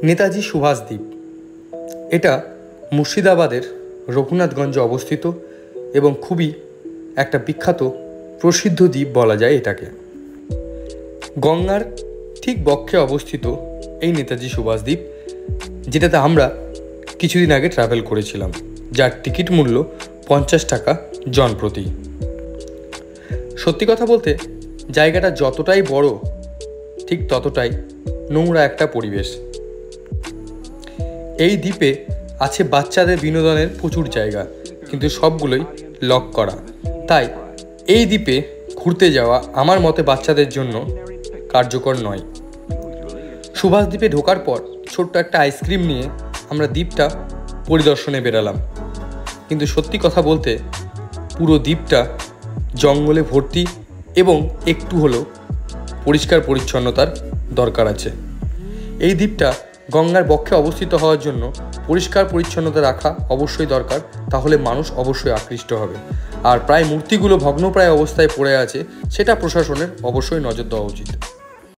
নেতাজি সুভাষ দ্বীপ এটা মুর্শিদাবাদের রঘুনাথগঞ্জে অবস্থিত এবং খুবই একটা বিখ্যাত প্রসিদ্ধ দ্বীপ বলা যায় এটাকে। গঙ্গার ঠিক বক্ষে অবস্থিত এই নেতাজি সুভাষ দ্বীপ, যেটাতে আমরা কিছুদিন আগে ট্রাভেল করেছিলাম, যার টিকিট মূল্য 50 টাকা জনপ্রতি। সত্যি কথা বলতে জায়গাটা যতটাই বড় ঠিক ততটাই নোংরা একটা পরিবেশ। এই দ্বীপে আছে বাচ্চাদের বিনোদনের প্রচুর জায়গা, কিন্তু সবগুলোই লক করা। তাই এই দ্বীপে ঘুরতে যাওয়া আমার মতে বাচ্চাদের জন্য কার্যকর নয়। সুভাষ দ্বীপে ঢোকার পর ছোট্ট একটা আইসক্রিম নিয়ে আমরা দ্বীপটা পরিদর্শনে বেরালাম, কিন্তু সত্যি কথা বলতে পুরো দ্বীপটা জঙ্গলে ভর্তি এবং একটু হলেও পরিষ্কার পরিচ্ছন্নতার দরকার আছে। এই দ্বীপটা গঙ্গার বক্ষে অবস্থিত হওয়ার জন্য পরিষ্কার পরিচ্ছন্নতা রাখা অবশ্যই দরকার, তাহলে মানুষ অবশ্যই আকৃষ্ট হবে। আর প্রায় মূর্তিগুলো ভগ্নপ্রায় অবস্থায় পড়ে আছে, সেটা প্রশাসনের অবশ্যই নজর দেওয়া উচিত।